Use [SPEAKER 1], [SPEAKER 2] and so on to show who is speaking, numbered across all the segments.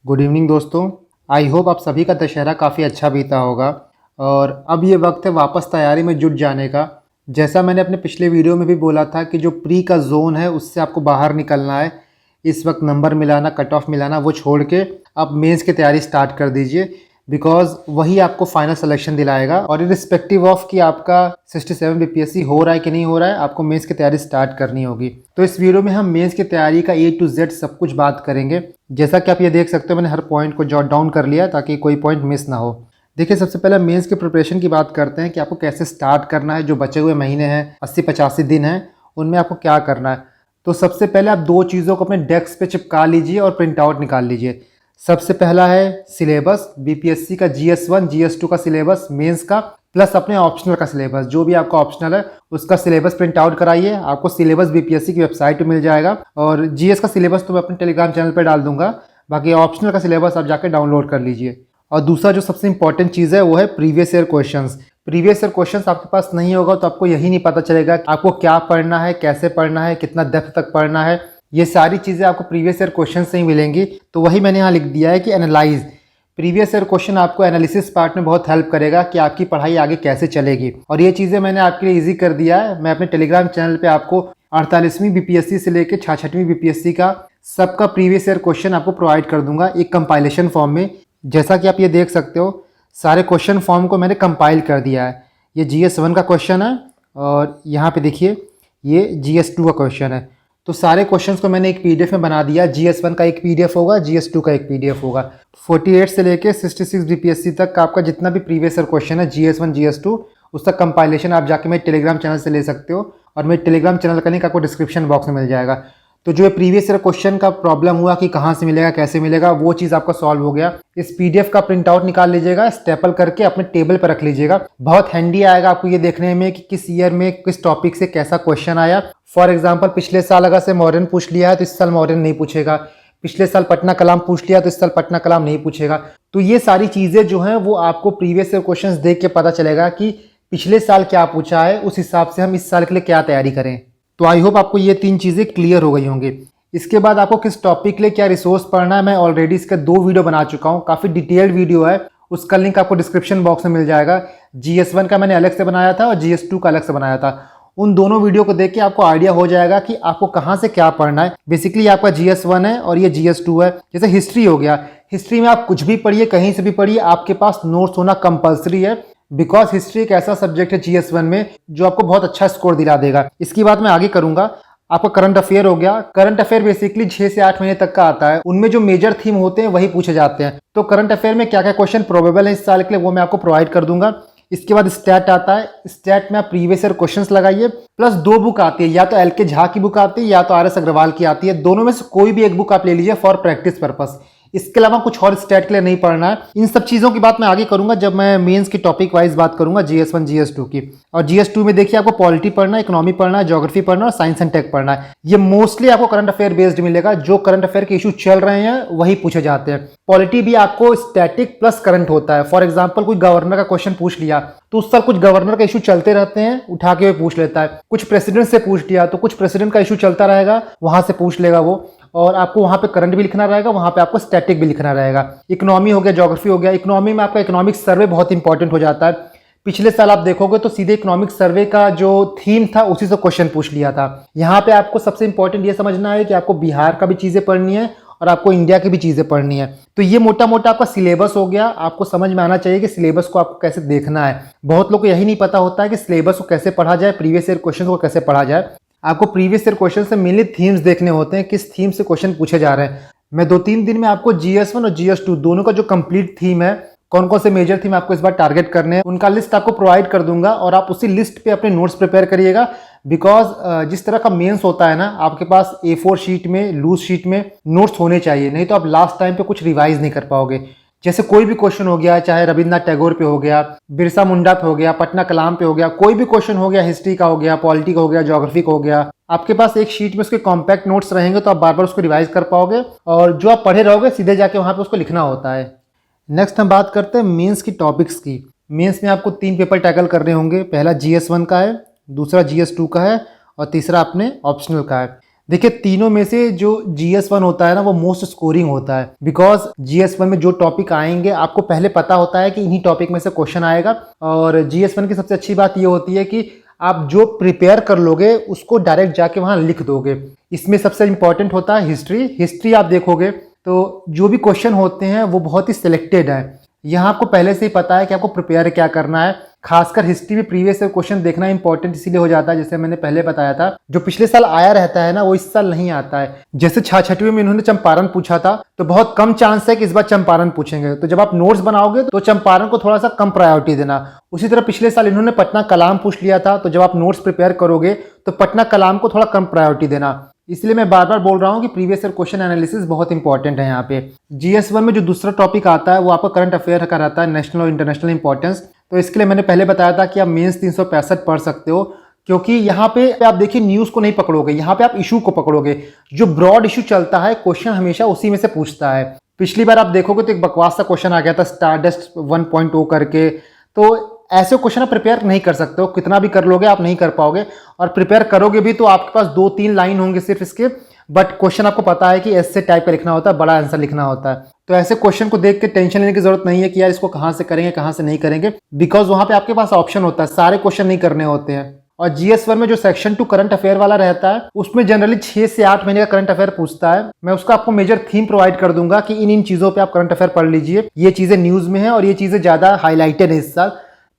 [SPEAKER 1] Good evening दोस्तों। I hope आप सभी का दशहरा काफ़ी अच्छा बीता होगा और अब ये वक्त है वापस तैयारी में जुट जाने का। जैसा मैंने अपने पिछले वीडियो में भी बोला था कि जो प्री का जोन है उससे आपको बाहर निकलना है। इस वक्त नंबर मिलाना, कट ऑफ मिलाना वो छोड़ के अब मेंस की तैयारी स्टार्ट कर दीजिए, बिकॉज वही आपको फाइनल सिलेक्शन दिलाएगा। और इरिस्पेक्टिव ऑफ कि आपका 67 बीपीएससी हो रहा है कि नहीं हो रहा है, आपको मेंस की तैयारी स्टार्ट करनी होगी। तो इस वीडियो में हम मेंस की तैयारी का A to Z सब कुछ बात करेंगे। जैसा कि आप ये देख सकते हो, मैंने हर पॉइंट को जॉट डाउन कर लिया ताकि कोई पॉइंट मिस ना हो। देखिए, सबसे पहले मेंस के प्रिपरेशन की बात करते हैं कि आपको कैसे स्टार्ट करना है। जो बचे हुए महीने हैं, 80-85 दिन हैं, उनमें आपको क्या करना है। तो सबसे पहले आप दो चीज़ों को अपने डेस्क पे चिपका लीजिए और प्रिंट आउट निकाल लीजिए। सबसे पहला है सिलेबस, बीपीएससी का GS1 GS2 का सिलेबस मेंस का, प्लस अपने ऑप्शनल का सिलेबस। जो भी आपका ऑप्शनल है उसका सिलेबस प्रिंट आउट कराइए। आपको सिलेबस बीपीएससी की वेबसाइट पे मिल जाएगा और जीएस का सिलेबस तो मैं अपने टेलीग्राम चैनल पे डाल दूंगा। बाकी ऑप्शनल का सिलेबस आप जाकर डाउनलोड कर लीजिए। और दूसरा जो सबसे इंपॉर्टेंट चीज़ है वो है previous year questions. Previous year questions आपके पास नहीं होगा तो आपको यही नहीं पता चलेगा कि आपको क्या पढ़ना है, कैसे पढ़ना है, कितना डेप्थ तक पढ़ना है। ये सारी चीज़ें आपको प्रीवियस ईयर क्वेश्चन से ही मिलेंगी। तो वही मैंने यहाँ लिख दिया है कि एनालाइज। प्रीवियस ईयर क्वेश्चन आपको एनालिसिस पार्ट में बहुत हेल्प करेगा कि आपकी पढ़ाई आगे कैसे चलेगी। और ये चीज़ें मैंने आपके लिए इजी कर दिया है। मैं अपने टेलीग्राम चैनल पे आपको 48वीं बीपीएससी से लेकर 66वीं बीपीएससी का सबका प्रीवियस ईयर क्वेश्चन आपको प्रोवाइड कर दूंगा एक कंपाइलेशन फॉर्म में। जैसा कि आप ये देख सकते हो, सारे क्वेश्चन फॉर्म को मैंने कंपाइल कर दिया है। ये GS1 का क्वेश्चन है और यहाँ पे देखिए ये GS2 का क्वेश्चन है। तो सारे क्वेश्चंस को मैंने एक PDF में बना दिया। GS1 का एक PDF होगा, GS2 का एक PDF होगा। 48 से लेके 66 बीपीएससी तक का आपका जितना भी प्रीवियस ईयर क्वेश्चन है GS1 GS2, उसका कंपाइलेशन आप जाके मेरे टेलीग्राम चैनल से ले सकते हो और मेरे टेलीग्राम चैनल का लिंक आपको डिस्क्रिप्शन बॉक्स में मिल जाएगा। तो जो प्रीवियस ईयर क्वेश्चन का प्रॉब्लम हुआ कि कहाँ से मिलेगा, कैसे मिलेगा, वो चीज़ आपका सॉल्व हो गया। इस PDF का प्रिंट आउट निकाल लीजिएगा, स्टेपल करके अपने टेबल पर रख लीजिएगा। बहुत हैंडी आएगा आपको ये देखने में कि किस ईयर में किस टॉपिक से कैसा क्वेश्चन आया। फॉर एग्जाम्पल, पिछले साल अगर से मॉडर्न पूछ लिया है तो इस साल मॉडर्न नहीं पूछेगा। पिछले साल पटना कलाम पूछ लिया तो इस साल पटना कलाम नहीं पूछेगा। तो ये सारी चीज़ें जो हैं वो आपको प्रीवियस ईयर क्वेश्चन देख के पता चलेगा कि पिछले साल क्या पूछा है, उस हिसाब से हम इस साल के लिए क्या तैयारी करें। तो आई होप आपको ये 3 चीज़ें क्लियर हो गई होंगी। इसके बाद आपको किस टॉपिक के लिए क्या रिसोर्स पढ़ना है, मैं ऑलरेडी इसका 2 वीडियो बना चुका हूँ। काफ़ी डिटेल्ड वीडियो है, उसका लिंक आपको डिस्क्रिप्शन बॉक्स में मिल जाएगा। GS1 का मैंने अलग से बनाया था और GS2 का अलग से बनाया था। उन दोनों वीडियो को देख के आपको आइडिया हो जाएगा कि आपको कहाँ से क्या पढ़ना है। बेसिकली आपका GS1 है और ये GS2 है। जैसे हिस्ट्री हो गया, हिस्ट्री में आप कुछ भी पढ़िए, कहीं से भी पढ़िए, आपके पास नोट्स होना कंपलसरी है। बिकॉज हिस्ट्री एक ऐसा सब्जेक्ट है GS1 में जो आपको बहुत अच्छा स्कोर दिला देगा। इसकी बात मैं आगे करूंगा। आपका करंट अफेयर हो गया। करंट अफेयर बेसिकली 6 से 8 महीने तक का आता है। उनमें जो मेजर थीम होते हैं वही पूछे जाते हैं। तो करंट अफेयर में क्या क्या क्वेश्चन प्रोबेबल है इस साल के लिए, वो मैं आपको प्रोवाइड कर दूंगा। इसके बाद स्टैट आता है। स्टैट में आप प्रीवियस ईयर क्वेश्चंस लगाइए। प्लस 2 बुक आती है, या तो LK झा की बुक आती है या तो RS अग्रवाल की आती है। दोनों में से कोई भी एक बुक आप ले लीजिए फॉर प्रैक्टिस पर्पस। इसके अलावा कुछ और स्टैट के लिए नहीं पढ़ना है। इन सब चीज़ों की बात मैं आगे करूंगा जब मैं मेंस की टॉपिक वाइज बात करूंगा GS1 GS2 की। और GS2 में देखिए आपको पॉलिटी पढ़ना है, इकोनॉमी पढ़ना है, ज्योग्राफी पढ़ना है और साइंस एंड टेक पढ़ना है। ये मोस्टली आपको करंट अफेयर बेस्ड मिलेगा। जो करंट अफेयर के इशू चल रहे हैं वही पूछे जाते हैं। पॉलिटी भी आपको स्टैटिक प्लस करंट होता है। फॉर एग्जाम्पल, कोई गवर्नर का क्वेश्चन पूछ लिया तो उस साल कुछ गवर्नर का इशू चलते रहते हैं, उठा के वो पूछ लेता है। कुछ प्रेसिडेंट से पूछ लिया तो कुछ प्रेसिडेंट का इशू चलता रहेगा, वहां से पूछ लेगा वो। और आपको वहां पे करंट भी लिखना रहेगा, वहां पे आपको स्टैटिक भी लिखना रहेगा। इकोनॉमी हो गया, ज्योग्राफी हो गया। इकोनॉमी में आपका इकोनॉमिक सर्वे बहुत इंपॉर्टेंट हो जाता है। पिछले साल आप देखोगे तो सीधे इकोनॉमिक सर्वे का जो थीम था उसी से क्वेश्चन पूछ लिया था। यहाँ पे आपको सबसे इंपॉर्टेंट ये समझना है कि आपको बिहार का भी चीजें पढ़नी है और आपको इंडिया की भी चीजें पढ़नी है। तो ये मोटा मोटा आपका सिलेबस हो गया। आपको समझ में आना चाहिए कि सिलेबस को आपको कैसे देखना है। बहुत लोग को यही नहीं पता होता है कि सिलेबस को कैसे पढ़ा जाए, प्रीवियस ईयर क्वेश्चन को कैसे पढ़ा जाए। आपको प्रीवियस ईयर क्वेश्चन से मेनली थीम्स देखने होते हैं, किस थीम से क्वेश्चन पूछे जा रहे हैं। मैं 2-3 दिन में आपको GS1 और GS2 दोनों का जो कंप्लीट थीम है, कौन कौन से मेजर थीम आपको इस बार टारगेट करने हैं, उनका लिस्ट आपको प्रोवाइड कर दूंगा और आप उसी लिस्ट पे अपने नोट्स प्रिपेयर करिएगा। बिकॉज जिस तरह का मेंस होता है ना, आपके पास A4 शीट में, लूज शीट में नोट्स होने चाहिए, नहीं तो आप लास्ट टाइम पे कुछ रिवाइज नहीं कर पाओगे। जैसे कोई भी क्वेश्चन हो गया, चाहे रविन्द्रनाथ टैगोर पे हो गया, बिरसा मुंडा पे हो गया, पटना कलाम पे हो गया, कोई भी क्वेश्चन हो गया, हिस्ट्री का हो गया, पॉलिटी का हो गया, ज्योग्राफी का हो गया, आपके पास एक शीट में उसके कॉम्पैक्ट नोट्स रहेंगे तो आप बार बार उसको रिवाइज कर पाओगे। और जो आप पढ़े रहोगे सीधे जाके वहां पे उसको लिखना होता है। नेक्स्ट हम बात करते हैं मेंस की टॉपिक्स की। मेंस में आपको 3 पेपर टैकल करने होंगे। पहला GS1 का है, दूसरा GS2 का है और तीसरा अपने ऑप्शनल का है। देखिए तीनों में से जो GS1 होता है ना वो मोस्ट स्कोरिंग होता है, बिकॉज GS1 में जो टॉपिक आएंगे आपको पहले पता होता है कि इन्हीं टॉपिक में से क्वेश्चन आएगा। और GS1 की सबसे अच्छी बात ये होती है कि आप जो प्रिपेयर कर लोगे उसको डायरेक्ट जाके वहाँ लिख दोगे। इसमें सबसे इंपॉर्टेंट होता है हिस्ट्री आप देखोगे तो जो भी क्वेश्चन होते हैं वो बहुत ही सिलेक्टेड है। यहाँ आपको पहले से ही पता है कि आपको प्रिपेयर क्या करना है। खासकर हिस्ट्री में प्रीवियस क्वेश्चन देखना इंपॉर्टेंट इसीलिए हो जाता है, जैसे मैंने पहले बताया था, जो पिछले साल आया रहता है ना वो इस साल नहीं आता है। जैसे छठवीं में इन्होंने चंपारण पूछा था तो बहुत कम चांस है कि इस बार चंपारण पूछेंगे, तो जब आप नोट्स बनाओगे तो चंपारण को थोड़ा सा कम प्रायोरिटी देना। उसी तरह पिछले साल इन्होंने पटना कलाम पूछ लिया था, तो जब आप नोट्स प्रिपेयर करोगे तो पटना कलाम को थोड़ा कम प्रायोरिटी देना। इसलिए मैं बार बार बोल रहा हूँ कि प्रीवियस ईयर क्वेश्चन एनालिसिस बहुत इंपॉर्टेंट है। यहाँ पे GS1 में जो दूसरा टॉपिक आता है वो आपका करंट अफेयर का रहता है, नेशनल और इंटरनेशनल इंपॉर्टेंस। तो इसके लिए मैंने पहले बताया था कि आप मेंस 365 पढ़ सकते हो, क्योंकि यहाँ पे आप देखिए न्यूज़ को नहीं पकड़ोगे, यहाँ पे आप इशू को पकड़ोगे। जो ब्रॉड इशू चलता है क्वेश्चन हमेशा उसी में से पूछता है। पिछली बार आप देखोगे तो एक बकवास सा क्वेश्चन आ गया था स्टारडस्ट 1.0 करके, तो ऐसे क्वेश्चन आप प्रिपेयर नहीं कर सकते हो, कितना भी कर लोगे आप नहीं कर पाओगे। और प्रिपेयर करोगे भी तो आपके पास 2-3 लाइन होंगे सिर्फ इसके, बट क्वेश्चन आपको पता है कि ऐसे टाइप का लिखना होता है, बड़ा आंसर लिखना होता है। तो ऐसे क्वेश्चन को देख के टेंशन लेने की जरूरत नहीं है कि यार इसको कहाँ से करेंगे कहाँ से नहीं करेंगे, बिकॉज वहां पे आपके पास ऑप्शन होता है, सारे क्वेश्चन नहीं करने होते हैं। और GS1 में जो सेक्शन 2 करंट अफेयर वाला रहता है उसमें जनरली 6 से 8 महीने का करंट अफेयर पूछता है। मैं उसका आपको मेजर थीम प्रोवाइड कर दूंगा कि इन चीजों पे आप करंट अफेयर पढ़ लीजिए, ये चीजें न्यूज में है और ये चीजें ज्यादा हाईलाइटेड है इस साल।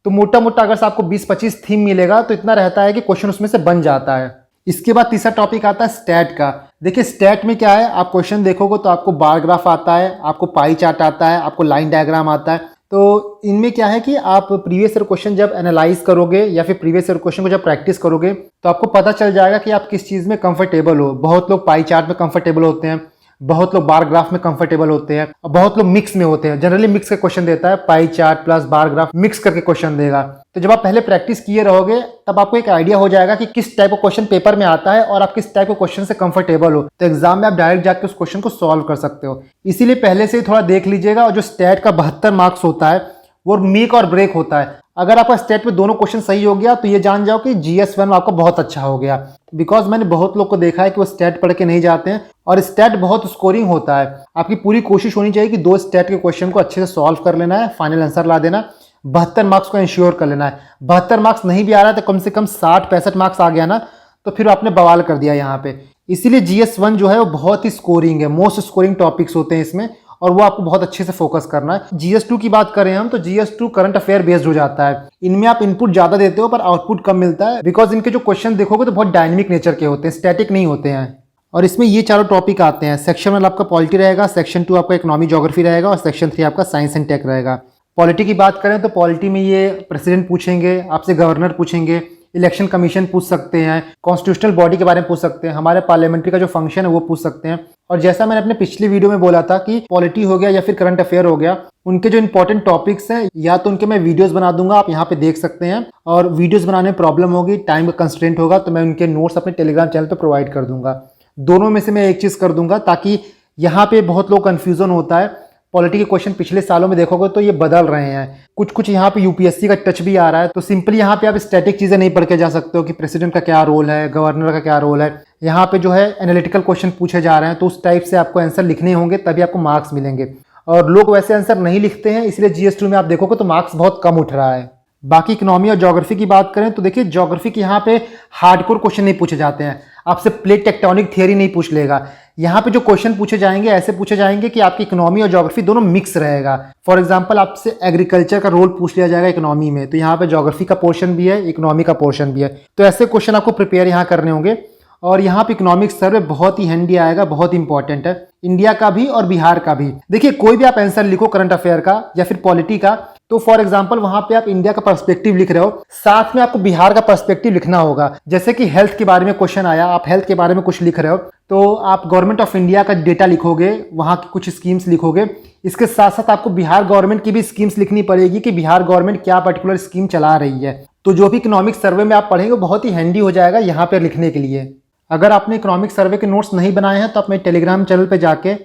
[SPEAKER 1] तो मोटा मोटा अगर आपको 20-25 थीम मिलेगा तो इतना रहता है कि क्वेश्चन उसमें से बन जाता है। इसके बाद तीसरा टॉपिक आता है स्टैट का। देखिए स्टैट में क्या है, आप क्वेश्चन देखोगे तो आपको बार ग्राफ आता है, आपको पाई चार्ट आता है, आपको लाइन डायग्राम आता है। तो इनमें क्या है कि आप प्रीवियस ईयर क्वेश्चन जब एनालाइज करोगे या फिर प्रीवियस ईयर क्वेश्चन को जब प्रैक्टिस करोगे तो आपको पता चल जाएगा कि आप किस चीज़ में कंफर्टेबल हो। बहुत लोग पाई चार्ट में कंफर्टेबल होते हैं, बहुत लोग बार ग्राफ में कंफर्टेबल होते हैं, और बहुत लोग मिक्स में होते हैं। जनरली मिक्स का क्वेश्चन देता है, pie chart plus bar graph mix करके क्वेश्चन देगा। तो जब आप पहले प्रैक्टिस किए रहोगे तब आपको एक आइडिया हो जाएगा कि किस टाइप का क्वेश्चन पेपर में आता है और आप किस टाइप के क्वेश्चन से कंफर्टेबल हो, तो एग्जाम में आप डायरेक्ट जाकर उस क्वेश्चन को सॉल्व कर सकते हो। इसीलिए पहले से ही थोड़ा देख लीजिएगा। और जो स्टैट का 72 मार्क्स होता है वो मेक और ब्रेक होता है। अगर आपका स्टेट में दोनों क्वेश्चन सही हो गया तो ये जान जाओ कि GS1 आपका बहुत अच्छा हो गया। बिकॉज मैंने बहुत लोग को देखा है कि वो स्टेट पढ़ के नहीं जाते हैं, और स्टेट बहुत स्कोरिंग होता है। आपकी पूरी कोशिश होनी चाहिए कि 2 स्टेट के क्वेश्चन को अच्छे से सॉल्व कर लेना है, फाइनल आंसर ला देना, 72 मार्क्स को इंश्योर कर लेना है। 72 मार्क्स नहीं भी आ रहा है तो कम से कम 60-65 मार्क्स आ गया ना, तो फिर आपने बवाल कर दिया यहाँ पे। इसीलिए GS1 जो है वो बहुत ही स्कोरिंग है, मोस्ट स्कोरिंग टॉपिक्स होते हैं इसमें, और वो आपको बहुत अच्छे से फोकस करना है। GS2 की बात करें हम तो GS2 करंट अफेयर बेस्ड हो जाता है। इनमें आप इनपुट ज्यादा देते हो पर आउटपुट कम मिलता है, बिकॉज इनके जो क्वेश्चन देखोगे तो बहुत डायनेमिक नेचर के होते हैं, स्टैटिक नहीं होते हैं। और इसमें ये चारों टॉपिक आते हैं। सेक्शन 1 आपका पॉलिटी रहेगा, सेक्शन 2 आपका इकोनॉमी ज्योग्राफी रहेगा, और सेक्शन 3 आपका साइंस एंड टेक रहेगा। पॉलिटी की बात करें तो पॉलिटी में ये प्रेसिडेंट पूछेंगे, आपसे गवर्नर पूछेंगे, इलेक्शन कमीशन पूछ सकते हैं, कॉन्स्टिट्यूशनल बॉडी के बारे में पूछ सकते हैं, हमारे पार्लियामेंट्री का जो फंक्शन है वो पूछ सकते हैं। और जैसा मैंने अपने पिछली वीडियो में बोला था कि पॉलिटी हो गया या फिर करंट अफेयर हो गया, उनके जो इंपॉर्टेंट टॉपिक्स हैं या तो उनके मैं वीडियोस बना दूंगा, आप यहाँ पे देख सकते हैं। और वीडियोस बनाने में प्रॉब्लम होगी, टाइम का कंस्ट्रेंट होगा, तो मैं उनके नोट्स अपने टेलीग्राम चैनल पर प्रोवाइड कर दूंगा। दोनों में से मैं एक चीज़ कर दूंगा, ताकि यहाँ पे बहुत लोग कन्फ्यूजन होता है। पॉलिटी के क्वेश्चन पिछले सालों में देखोगे तो ये बदल रहे हैं, कुछ कुछ यहाँ पे UPSC का टच भी आ रहा है। तो सिंपली यहाँ पे आप स्टैटिक चीजें नहीं पढ़ के जा सकते हो कि प्रेसिडेंट का क्या रोल है, गवर्नर का क्या रोल है। यहाँ पे जो है एनालिटिकल क्वेश्चन पूछे जा रहे हैं, तो उस टाइप से आपको आंसर लिखने होंगे, तभी आपको मार्क्स मिलेंगे। और लोग वैसे आंसर नहीं लिखते हैं, इसलिए GS2 में आप देखोगे तो मार्क्स बहुत कम उठ रहा है। बाकी इकोनॉमी और ज्योग्राफी की बात करें तो देखिए ज्योग्राफी के यहाँ पे हार्डकोर क्वेश्चन नहीं पूछे जाते हैं, आपसे प्लेट टेक्टोनिक थियरी नहीं पूछ लेगा। यहाँ पे जो क्वेश्चन पूछे जाएंगे ऐसे पूछे जाएंगे कि आपकी इकोनॉमी और ज्योग्राफी दोनों मिक्स रहेगा। फॉर एग्जांपल आपसे एग्रीकल्चर का रोल पूछ लिया जाएगा इकोनॉमी में, तो यहाँ पे ज्योग्राफी का पोर्शन भी है, इकोनॉमी का पोर्शन भी है। तो ऐसे क्वेश्चन आपको प्रिपेयर यहाँ करने होंगे। और यहाँ पे इकोनॉमिक सर्वे बहुत ही हैंडी आएगा, बहुत इंपॉर्टेंट है, इंडिया का भी और बिहार का भी। देखिए कोई भी आप आंसर लिखो करंट अफेयर का या फिर पॉलिटी का, तो फॉर एग्जांपल वहां पे आप इंडिया का पर्सपेक्टिव लिख रहे हो, साथ में आपको बिहार का पर्सपेक्टिव लिखना होगा। जैसे कि हेल्थ के बारे में क्वेश्चन आया, आप हेल्थ के बारे में कुछ लिख रहे हो, तो आप गवर्नमेंट ऑफ इंडिया का डेटा लिखोगे, वहां की कुछ स्कीम्स लिखोगे। इसके साथ साथ आपको बिहार गवर्नमेंट की भी स्कीम्स लिखनी पड़ेगी कि बिहार गवर्नमेंट क्या पर्टिकुलर स्कीम चला रही है। तो जो भी इकोनॉमिक सर्वे में आप पढ़ेंगे बहुत ही हैंडी हो जाएगा यहाँ पे लिखने के लिए। अगर आपने इकोनॉमिक सर्वे के नोट्स नहीं बनाए हैं तो आप मेरे टेलीग्राम चैनल पे जाके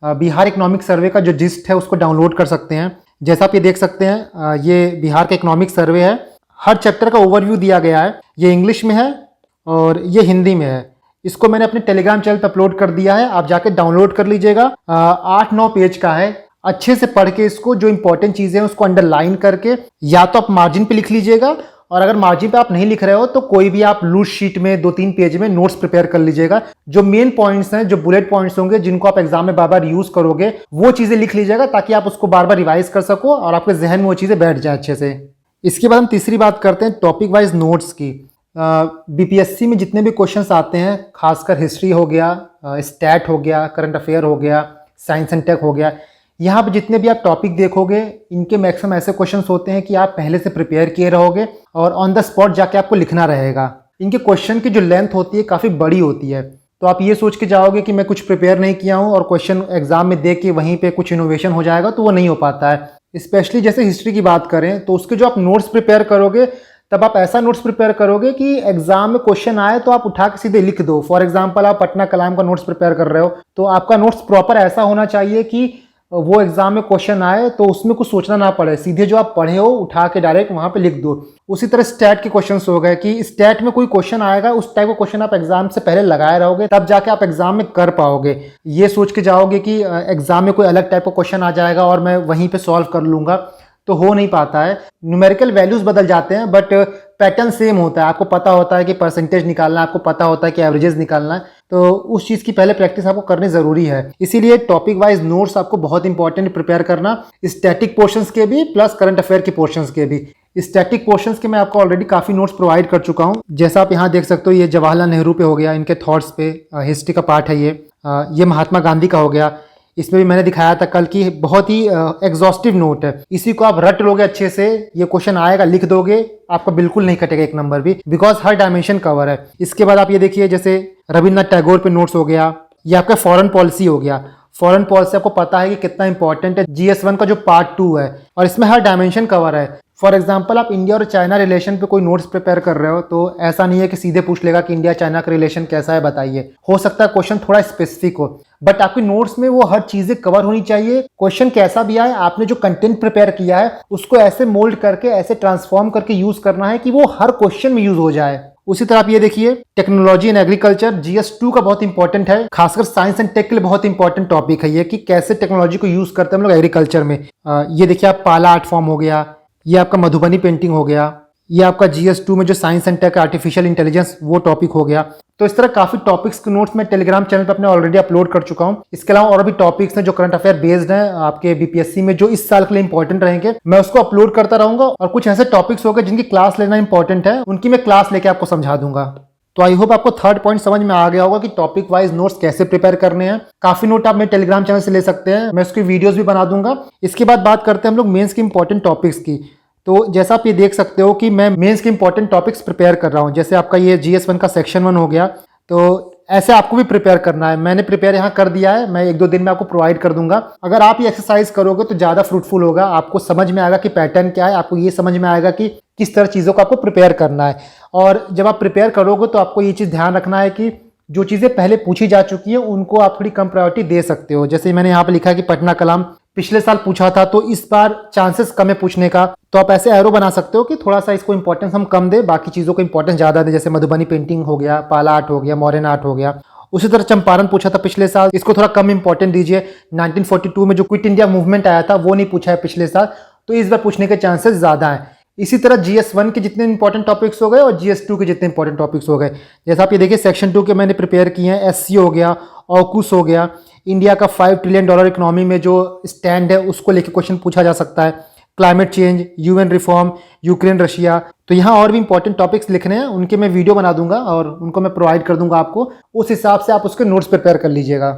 [SPEAKER 1] बिहार इकोनॉमिक सर्वे का जो जिस्ट है उसको डाउनलोड कर सकते हैं। जैसा आप ये देख सकते हैं, ये बिहार का इकोनॉमिक सर्वे है, हर चैप्टर का ओवरव्यू दिया गया है। ये इंग्लिश में है और ये हिंदी में है। इसको मैंने अपने टेलीग्राम चैनल पर अपलोड कर दिया है, आप जाके डाउनलोड कर लीजिएगा। 8-9 पेज का है। अच्छे से पढ़ के इसको जो इंपॉर्टेंट चीज़ें हैं उसको अंडरलाइन करके या तो आप मार्जिन पे लिख लीजिएगा, और अगर मार्जिन पे आप नहीं लिख रहे हो तो कोई भी आप लूज शीट में 2-3 पेज में नोट्स प्रिपेयर कर लीजिएगा। जो मेन पॉइंट्स हैं, जो बुलेट पॉइंट्स होंगे जिनको आप एग्जाम में बार बार यूज करोगे, वो चीज़ें लिख लीजिएगा ताकि आप उसको बार बार रिवाइज कर सको और आपके जहन में वो चीज़ें बैठ जाए अच्छे से। इसके बाद हम तीसरी बात करते हैं टॉपिक वाइज नोट्स की। बीपीएससी में जितने भी क्वेश्चंस आते हैं, खासकर हिस्ट्री हो गया, स्टैट हो गया, करंट अफेयर हो गया, साइंस एंड टेक हो गया, यहाँ पे जितने भी आप टॉपिक देखोगे इनके मैक्सिमम ऐसे क्वेश्चंस होते हैं कि आप पहले से प्रिपेयर किए रहोगे और ऑन द स्पॉट जाके आपको लिखना रहेगा। इनके क्वेश्चन की जो लेंथ होती है काफ़ी बड़ी होती है, तो आप ये सोच के जाओगे कि मैं कुछ प्रिपेयर नहीं किया हूँ और क्वेश्चन एग्जाम में देख के वहीं पे कुछ इनोवेशन हो जाएगा, तो वो नहीं हो पाता है। स्पेशली जैसे हिस्ट्री की बात करें तो उसके जो आप नोट्स प्रिपेयर करोगे, तब आप ऐसा नोट्स प्रिपेयर करोगे कि एग्जाम में क्वेश्चन आए तो आप उठा के सीधे लिख दो। फॉर एग्जाम्पल आप पटना कलाम का नोट्स प्रिपेयर कर रहे हो, तो आपका नोट्स प्रॉपर ऐसा होना चाहिए कि वो एग्जाम में क्वेश्चन आए तो उसमें कुछ सोचना ना पड़े, सीधे जो आप पढ़े हो उठा के डायरेक्ट वहां पे लिख दो। उसी तरह स्टैट के क्वेश्चंस हो गए कि स्टैट में कोई क्वेश्चन आएगा, उस टाइप का क्वेश्चन आप एग्जाम से पहले लगाए रहोगे, तब जाके आप एग्जाम में कर पाओगे। ये सोच के जाओगे कि एग्जाम में कोई अलग टाइप का क्वेश्चन आ जाएगा और मैं वहीं पे सॉल्व कर लूंगा, तो हो नहीं पाता है। न्यूमेरिकल वैल्यूज बदल जाते हैं बट पैटर्न सेम होता है। आपको पता होता है कि परसेंटेज निकालना है, आपको पता होता है कि एवरेजेस निकालना है, तो उस चीज़ की पहले प्रैक्टिस आपको करनी ज़रूरी है। इसीलिए टॉपिक वाइज नोट्स आपको बहुत इंपॉर्टेंट प्रिपेयर करना, स्टैटिक पोर्शंस के भी प्लस करंट अफेयर के पोर्शंस के भी। स्टैटिक पोर्शंस के मैं आपको ऑलरेडी काफ़ी नोट्स प्रोवाइड कर चुका हूँ। जैसा आप यहाँ देख सकते हो, ये जवाहरलाल नेहरू पे हो गया, इनके थॉट्स पे, हिस्ट्री का पार्ट है ये महात्मा गांधी का हो गया। इसमें भी मैंने दिखाया था कल की, बहुत ही एग्जॉस्टिव नोट है। इसी को आप रट लोगे अच्छे से, ये क्वेश्चन आएगा लिख दोगे, आपका बिल्कुल नहीं कटेगा एक नंबर भी, बिकॉज हर डायमेंशन कवर है। इसके बाद आप ये देखिए, जैसे रविन्द्रनाथ टैगोर पे नोट्स हो गया, ये आपका फॉरेन पॉलिसी हो गया। फॉरेन पॉलिसी आपको पता है कि कितना इंपॉर्टेंट है, GS1 का जो पार्ट 2 है, और इसमें हर डायमेंशन कवर है। फॉर एग्जाम्पल आप इंडिया और चाइना रिलेशन पे कोई नोट्स प्रिपेयर कर रहे हो, तो ऐसा नहीं है कि सीधे पूछ लेगा कि इंडिया चाइना का रिलेशन कैसा है बताइए। हो सकता है क्वेश्चन थोड़ा स्पेसिफिक हो, बट आपके नोट्स में वो हर चीजें कवर होनी चाहिए। क्वेश्चन कैसा भी आए, आपने जो कंटेंट प्रिपेयर किया है उसको ऐसे मोल्ड करके, ऐसे ट्रांसफॉर्म करके यूज करना है कि वो हर क्वेश्चन में यूज हो जाए। उसी तरह आप ये देखिए, टेक्नोलॉजी एंड एग्रीकल्चर GS2 का बहुत इंपॉर्टेंट है, खासकर साइंस एंड टेक के लिए बहुत इंपॉर्टेंट टॉपिक है ये, कि कैसे टेक्नोलॉजी को यूज करते हैं हम लोग एग्रीकल्चर में। ये देखिए, आप पाला आर्ट फॉर्म हो गया, ये आपका मधुबनी पेंटिंग हो गया, ये आपका GS2 में जो science and tech artificial intelligence वो टॉपिक हो गया। तो इस तरह काफी टॉपिक्स के नोट्स मैं टेलीग्राम चैनल पे अपने ऑलरेडी अपलोड कर चुका हूं। इसके अलावा और भी टॉपिक्स हैं जो करंट अफेयर बेस्ड हैं आपके बीपीएससी में, जो इस साल के लिए इंपॉर्टेंट रहेंगे, मैं उसको अपलोड करता रहूंगा। और कुछ ऐसे टॉपिक्स हो गए जिनकी क्लास लेना इंपॉर्टेंट है, उनकी मैं क्लास लेके आपको समझा दूंगा। तो आई होप आपको थर्ड पॉइंट समझ में आ गया होगा कि टॉपिक वाइज नोट्स कैसे प्रिपेयर करने हैं। काफी नोट आप मेरे टेलीग्राम चैनल से ले सकते हैं, मैं उसकी वीडियोस भी बना दूंगा। इसके बाद बात करते हैं हम लोग मेंस के इंपॉर्टेंट टॉपिक्स की। तो जैसा आप ये देख सकते हो कि मैं मेंस के इंपॉर्टेंट टॉपिक्स प्रिपेयर कर रहा हूँ। जैसे आपका ये GS1 का सेक्शन 1 हो गया, तो ऐसे आपको भी प्रिपेयर करना है। मैंने प्रिपेयर यहाँ कर दिया है, मैं 1-2 दिन में आपको प्रोवाइड कर दूंगा। अगर आप ये एक्सरसाइज करोगे तो ज़्यादा फ्रूटफुल होगा, आपको समझ में आएगा कि पैटर्न क्या है, आपको ये समझ में आएगा कि किस तरह चीज़ों को आपको प्रिपेयर करना है। और जब आप प्रिपेयर करोगे तो आपको ये चीज़ ध्यान रखना है कि जो चीज़ें पहले पूछी जा चुकी है उनको आप थोड़ी कम प्रायोरिटी दे सकते हो। जैसे मैंने यहाँ पे लिखा है कि पटना कलाम पिछले साल पूछा था, तो इस बार चांसेस कम है पूछने का, तो आप ऐसे एरो बना सकते हो कि थोड़ा सा इसको इंपॉर्टेंस हम कम दे, बाकी चीज़ों को इंपॉर्टेंस ज़्यादा दे। जैसे मधुबनी पेंटिंग हो गया, पाला आर्ट हो गया, मॉडर्न आर्ट हो गया। उसी तरह चंपारण पूछा था पिछले साल, इसको थोड़ा कम इंपॉर्टेंट दीजिए। 1942 में जो क्विट इंडिया मूवमेंट आया था वो नहीं पूछा है पिछले साल, तो इस बार पूछने के चांसेस ज़्यादा हैं। इसी तरह GS1 के जितने इंपॉर्टेंट टॉपिक्स हो गए और GS2 के जितने इंपॉर्टेंट टॉपिक्स हो गए, जैसा आप ये देखिए सेक्शन 2 के मैंने प्रिपेयर किए हैं। SC हो गया, ऑकुस हो गया, इंडिया का $5 ट्रिलियन इकोनॉमी में जो स्टैंड है उसको लेकर क्वेश्चन पूछा जा सकता है। Climate change, UN reform, Ukraine Russia, तो यहाँ और भी इंपॉर्टेंट टॉपिक्स लिखने हैं, उनके मैं वीडियो बना दूंगा और उनको मैं प्रोवाइड कर दूंगा आपको। उस हिसाब से आप उसके नोट्स प्रिपेयर कर लीजिएगा।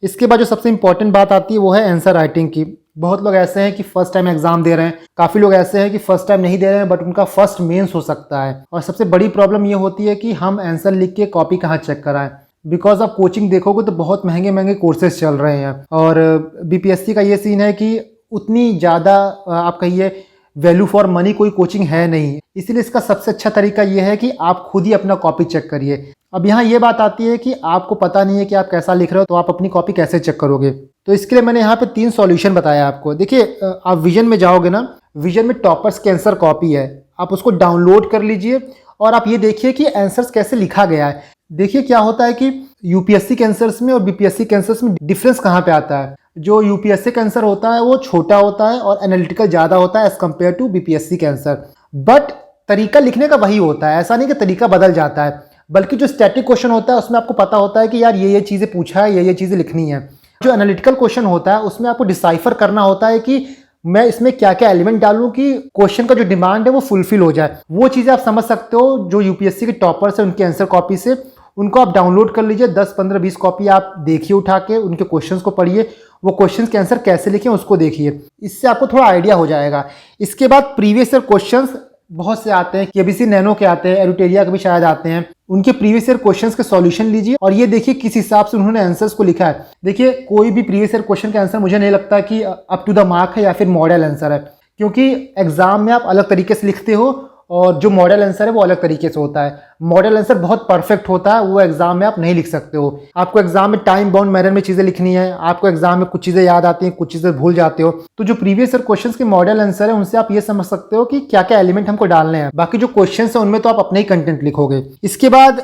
[SPEAKER 1] इसके बाद जो सबसे इंपॉर्टेंट बात आती है वो है आंसर राइटिंग की। बहुत लोग ऐसे हैं कि फर्स्ट टाइम एग्जाम दे रहे हैं, काफ़ी लोग ऐसे हैं कि फर्स्ट टाइम नहीं दे रहे हैं बट उनका फर्स्ट मेंस हो सकता है। और सबसे बड़ी प्रॉब्लम ये होती है कि हम आंसर लिख के कॉपी कहाँ चेक कराएं, बिकॉज आप कोचिंग देखोगे तो बहुत महंगे महंगे कोर्सेज चल रहे हैं। और BPSC का ये सीन है कि उतनी ज़्यादा आप कहिए वैल्यू फॉर मनी कोई कोचिंग है नहीं, इसीलिए इसका सबसे अच्छा तरीका ये है कि आप खुद ही अपना कॉपी चेक करिए। अब यहाँ ये बात आती है कि आपको पता नहीं है कि आप कैसा लिख रहे हो, तो आप अपनी कॉपी कैसे चेक करोगे। तो इसके लिए मैंने यहाँ पे 3 सॉल्यूशन बताया आपको। देखिए, आप विजन में जाओगे ना, विजन में टॉपर्स के आंसर कॉपी है, आप उसको डाउनलोड कर लीजिए और आप ये देखिए कि आंसर्स कैसे लिखा गया है। देखिए क्या होता है कि यूपीएससी के आंसर्स में और बीपीएससी के आंसर्स में डिफरेंस कहाँ पे आता है। जो यूपीएससी का आंसर होता है वो छोटा होता है और एनालिटिकल ज़्यादा होता है एज कम्पेयर टू बीपीएससी के आंसर। बट तरीका लिखने का वही होता है, ऐसा नहीं कि तरीका बदल जाता है, बल्कि जो स्टैटिक क्वेश्चन होता है उसमें आपको पता होता है कि यार ये चीज़ें पूछा है, ये चीज़ें लिखनी है। जो एनालिटिकल क्वेश्चन होता है उसमें आपको डिसाइफर करना होता है कि मैं इसमें क्या क्या एलिमेंट डालूं कि क्वेश्चन का जो डिमांड है वो फुलफिल हो जाए। वो चीज़ें आप समझ सकते हो जो यूपीएससी के टॉपर्स है उनके आंसर कॉपी से, उनको आप डाउनलोड कर लीजिए। 10, 15, 20 कॉपी आप देखिए उठा के, उनके क्वेश्चंस को पढ़िए, वो क्वेश्चंस के आंसर कैसे लिखें उसको देखिए, इससे आपको थोड़ा आइडिया हो जाएगा। इसके बाद प्रीवियस ईयर क्वेश्चंस बहुत से आते हैं, केबीसी नैनो के आते हैं, एरुटेरिया के भी शायद आते हैं। उनके प्रीवियस ईयर क्वेश्चंस के सॉल्यूशन लीजिए और ये देखिए किस हिसाब से उन्होंने आंसर्स को लिखा है। देखिए कोई भी प्रीवियस ईयर क्वेश्चन का आंसर मुझे नहीं लगता कि अप टू द मार्क है या फिर मॉडल आंसर है, क्योंकि एग्जाम में आप अलग तरीके से लिखते हो और जो मॉडल आंसर है वो अलग तरीके से होता है। मॉडल आंसर बहुत परफेक्ट होता है, वो एग्जाम में आप नहीं लिख सकते हो। आपको एग्जाम में टाइम बाउंड मैनर में चीजें लिखनी है, आपको एग्जाम में कुछ चीजें याद आती हैं, कुछ चीजें भूल जाते हो। तो जो प्रीवियस ईयर क्वेश्चंस के मॉडल आंसर है उनसे आप ये समझ सकते हो कि क्या क्या एलिमेंट हमको डालने हैं। बाकी जो क्वेश्चन है उनमें तो आप अपने ही कंटेंट लिखोगे। इसके बाद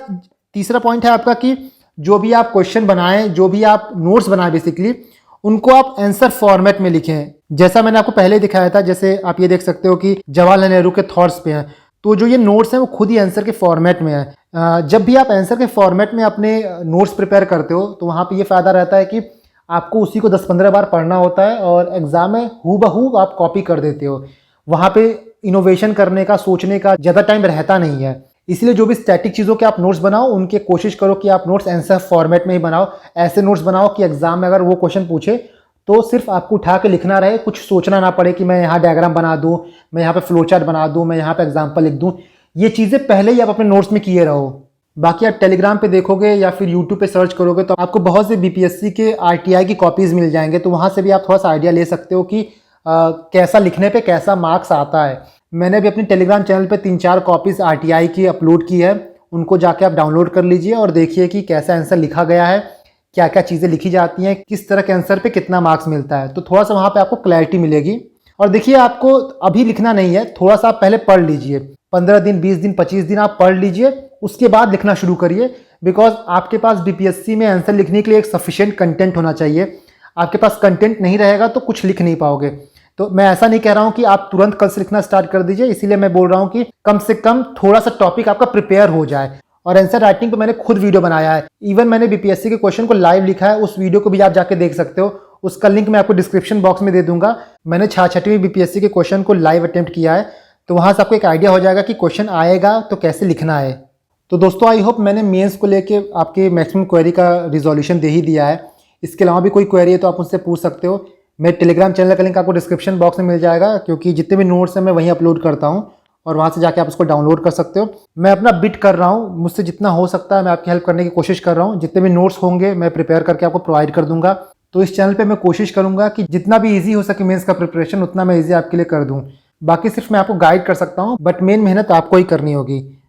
[SPEAKER 1] तीसरा पॉइंट है आपका कि जो भी आप क्वेश्चन बनाएं, जो भी आप नोट्स बनाएं, बेसिकली उनको आप आंसर फॉर्मेट में लिखें। जैसा मैंने आपको पहले दिखाया था, जैसे आप ये देख सकते हो कि जवाहरलाल नेहरू के थॉट्स पे हैं, तो जो ये नोट्स हैं वो खुद ही आंसर के फॉर्मेट में है। जब भी आप आंसर के फॉर्मेट में अपने नोट्स प्रिपेयर करते हो तो वहाँ पे ये फ़ायदा रहता है कि आपको उसी को 10-15 बार पढ़ना होता है और एग्जाम में हूबहू आप कॉपी कर देते हो। वहाँ पे इनोवेशन करने का, सोचने का ज़्यादा टाइम रहता नहीं है। इसलिए जो भी स्टैटिक चीज़ों के आप नोट्स बनाओ उनके कोशिश करो कि आप नोट्स आंसर फॉर्मेट में ही बनाओ। ऐसे नोट्स बनाओ कि एग्जाम में अगर वो क्वेश्चन पूछे तो सिर्फ आपको उठा के लिखना रहे, कुछ सोचना ना पड़े कि मैं यहाँ डायग्राम बना दूँ, मैं यहाँ पे फ्लो चार्ट बना दूँ, मैं यहाँ पे एग्जाम्पल लिख दूँ। ये चीज़ें पहले ही आप अपने नोट्स में किए रहो। बाकी आप टेलीग्राम पे देखोगे या फिर यूट्यूब पे सर्च करोगे तो आपको बहुत से बीपीएससी के आरटीआई की कॉपीज़ मिल जाएंगे, तो वहाँ से भी आप थोड़ा सा आइडिया ले सकते हो कि कैसा लिखने पे कैसा मार्क्स आता है। मैंने भी अपने टेलीग्राम चैनल पे 3-4 कॉपीज़ आरटीआई की अपलोड की है, उनको जाके आप डाउनलोड कर लीजिए और देखिए कि कैसा आंसर लिखा गया है, क्या क्या चीज़ें लिखी जाती हैं, किस तरह के आंसर पे कितना मार्क्स मिलता है। तो थोड़ा सा वहाँ पे आपको क्लैरिटी मिलेगी। और देखिए आपको अभी लिखना नहीं है, थोड़ा सा आप पहले पढ़ लीजिए, 15 दिन, 20 दिन, 25 दिन आप पढ़ लीजिए, उसके बाद लिखना शुरू करिए। बिकॉज आपके पास बीपीएससी में आंसर लिखने के लिए एक सफिशिएंट कंटेंट होना चाहिए। आपके पास कंटेंट नहीं रहेगा तो कुछ लिख नहीं पाओगे। तो मैं ऐसा नहीं कह रहा हूं कि आप तुरंत कल से लिखना स्टार्ट कर दीजिए, इसीलिए मैं बोल रहा हूं कि कम से कम थोड़ा सा टॉपिक आपका प्रिपेयर हो जाए। और आंसर राइटिंग पे मैंने खुद वीडियो बनाया है, इवन मैंने बीपीएससी के क्वेश्चन को लाइव लिखा है, उस वीडियो को भी आप जाके देख सकते हो। उसका लिंक मैं आपको डिस्क्रिप्शन बॉक्स में दे दूंगा। मैंने 6वीं बीपीएससी के क्वेश्चन को लाइव अटेम्प्ट किया है, तो वहां से आपको एक आइडिया हो जाएगा कि क्वेश्चन आएगा तो कैसे लिखना है। तो दोस्तों आई होप मैंने मेंस को लेके आपके मैक्सिमम क्वेरी का रिजोल्यूशन दे ही दिया है। इसके अलावा भी कोई क्वेरी है तो आप मुझसे पूछ सकते हो। मेरे टेलीग्राम चैनल का लिंक आपको डिस्क्रिप्शन बॉक्स में मिल जाएगा, क्योंकि जितने भी नोट्स हैं मैं वहीं अपलोड करता हूँ और वहाँ से जाके आप उसको डाउनलोड कर सकते हो। मैं अपना बिट कर रहा हूँ, मुझसे जितना हो सकता है मैं आपकी हेल्प करने की कोशिश कर रहा हूँ। जितने भी नोट्स होंगे मैं प्रिपेयर करके आपको प्रोवाइड कर दूंगा। तो इस चैनल पे मैं कोशिश करूंगा कि जितना भी इजी हो सके मेंस का प्रिपरेशन उतना मैं इजी आपके लिए कर दूं। बाकी सिर्फ मैं आपको गाइड कर सकता हूं, बट मेन मेहनत आपको ही करनी होगी।